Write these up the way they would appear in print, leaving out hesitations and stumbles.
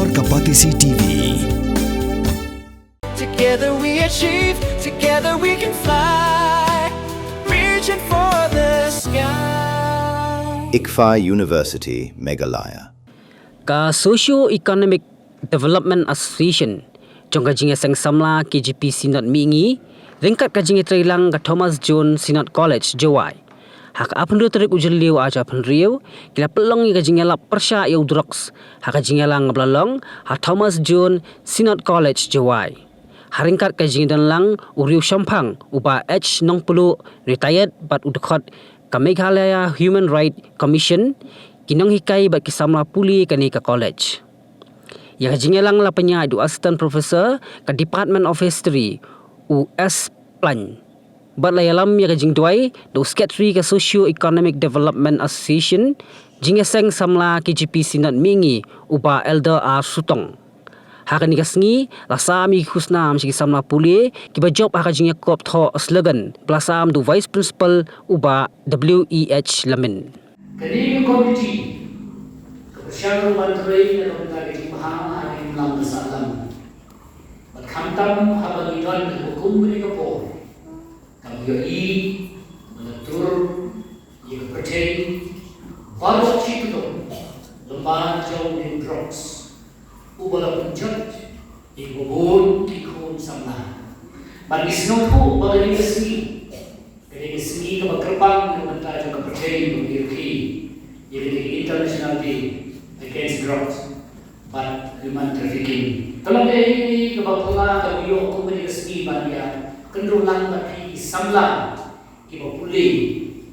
Warga Patisi TV. Together we achieve, together we can fly, reaching for the sky. ICFA University, Meghalaya. Ka Socio-Economic Development Association, jong kajinga sang samla KGP Sinat Mingi, ringkat kajinga trailang ka Thomas John Sinat College, Jawai. Hak apun tarik ujal liu aja apun riu, kila pelong i kajinga lap persya iu drugs, hak kajinga lang ngablalong, ha Thomas John Sinat College, Jawai. Haringkat kajinga dan lang uriu syampang, uba H90 retired bat udekot ka Meghalaya Human Rights Commission, kinong hikai bat kisamla puli kani ka college. Yang kajinga lang lapanya du assistant professor ka Department of History, US Plan. Bat layalam ya kajing duai do secretary ka Socio-Economic Development Association jinga seng samla KGP Sinat Mingi uba Elder R Sutong. Hakani kasngi lasami khusnam sigi samla puli kiba job hakajinga kop tho slogan plasam du vice principal uba WEH Lamin. Kini komiti kebersihan menteri yang menjadi mahal hari malam besalam. Berkantam habangidon hukum beri kapor. Kami mengatur yang percaya baru citu lembaga jauh di drugs ubah penjat ibubun tikun sama bagi senotu bagi seni keberkerbang dengan tajuk kepercayaan memiliki jadi International Day Against Drugs but human trafficking. Kalau ini kebapalah kami hukum beri seni banyak kendulang bagi samla kiba puli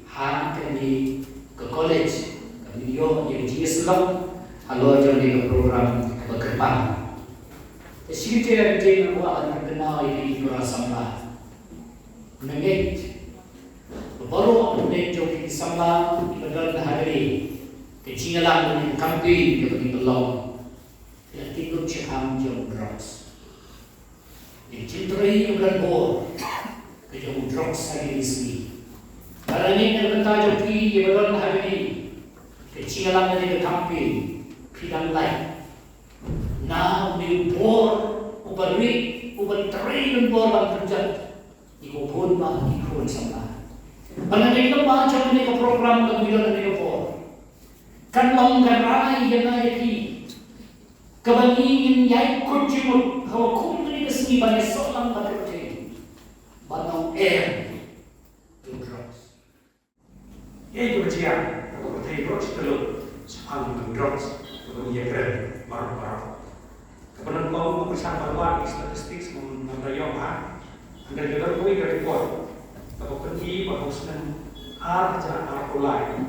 ha kani ke college kami yo yang jenis long halo jadi ke program bekerja sekitar dia buat anak kenal ini kurang samla mengenai baru mengenai jadi samla pada hari kecilan dengan kampi yang belum yang tinggal caham jauh drugs yang cintai bukan bor kejauh drugs hari ini. Karena ini yang bertajuk pi yang berlaku hari ini, kecilan dari kampi, pidang lain. Now ni bor, ubari train bor bang terjat, ibu pun bang ikut sama. Karena ini macam ini ke program kemudian ini bor. Kan menggarai yang naik kebangin yang kunjung hukum ini kesini banyak soalan pada Banau to drugs. Itu dia, kalau kita drugs dulu, sepang to drugs, kemudian keren, baru. Kemudian kau bersama lagi statistik membayar anda juga boleh report. Kalau pergi bahawa sedang arja arulai,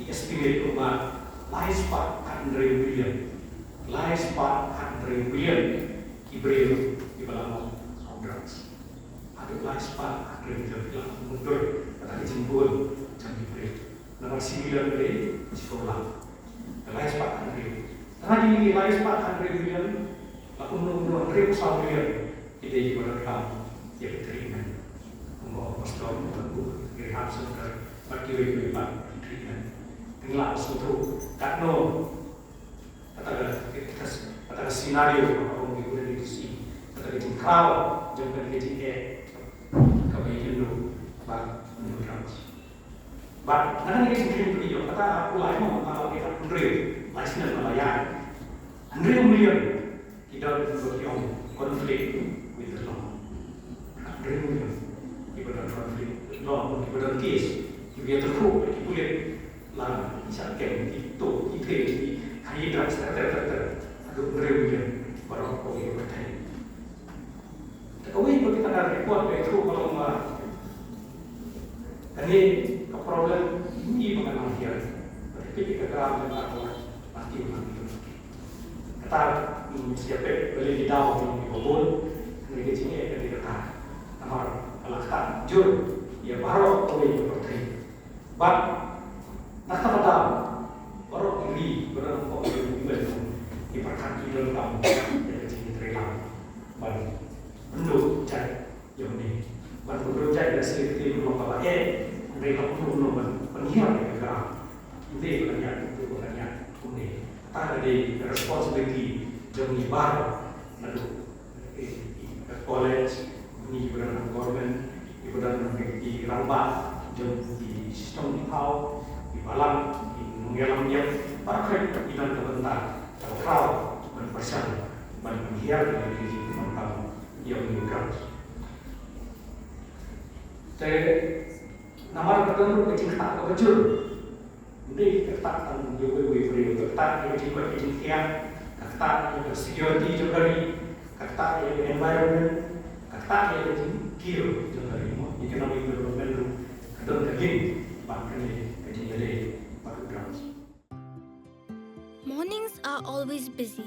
estimate rumah lifespan 100 billion, lifespan 100 billion, Ibrahim di belakang drugs. Lifespan ada yang bilang mundur pada jemput jangan diberi nomor 9 dari sekolah lifespan 100 karena ini lifespan 100 billion lalu menurut ribuan billion ide ibarat kamu yang diterima membawa pastor membantu rehab center bagi ribuan diterima tinggal suatu takno kata skenario orang yang boleh dikisi kata jengkau jangan dikisi kami hindu bang drugs. Bang, nanti kita mungkin beliau kata aku lain mau kalau kita Andre, license Malaya, Andre million kita berjuang konflik with the law. Andre million kita konflik law, kita case, kita teruk, kita boleh lah bisa kem itu kayak drugs terus Andre million baru kau yang bertanya. Kau ini kita ada report itu kalau ini problem ini mengenai dia. Tapi kita geram dengan orang mati orang. Kata siapa beli di daun di kebun, mereka sini ada di dekat. Namar alaktan jur, ya baru kau yang bertanya. Bab nak tahu baru ini baru kau yang beli di perkan di dalam kamu. Jadi sini terima. Bab untuk cari yang ini, untuk cari dari segi belum apa mereka perlu penyiar negara, ini banyak ini, tak ada responsibility jom baru lalu college ni berang government di berang di ramba jom di sistem di tau di balam di mengelam yang pakai ilan kebentar crowd berpersan berhiar dari tentang yang migran. Saya nama ketemu kecil tak kecil. Ini ketat tentang juga beri ketat yang juga ketinggian, ketat yang security juga ketat yang environment, ketat yang kiri juga economic development kedua kali pakai kecil pakai grounds. Mornings are always busy.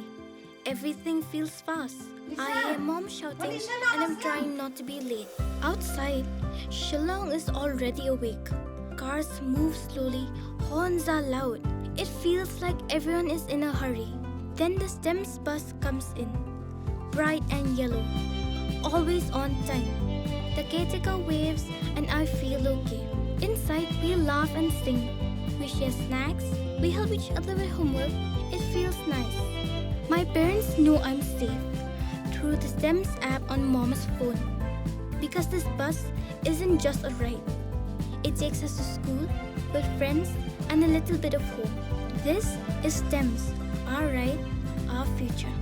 Everything feels fast. I hear mom shouting and I'm trying not to be late. Outside, Shillong is already awake. Cars move slowly, horns are loud. It feels like everyone is in a hurry. Then the STEMS bus comes in, bright and yellow, always on time. The caretaker waves and I feel okay. Inside, we laugh and sing. We share snacks, we help each other with homework. It feels nice. My parents know I'm safe through the STEMS app on Mom's phone. Because this bus isn't just a ride. It takes us to school with friends and a little bit of hope. This is STEMS, our ride, our future.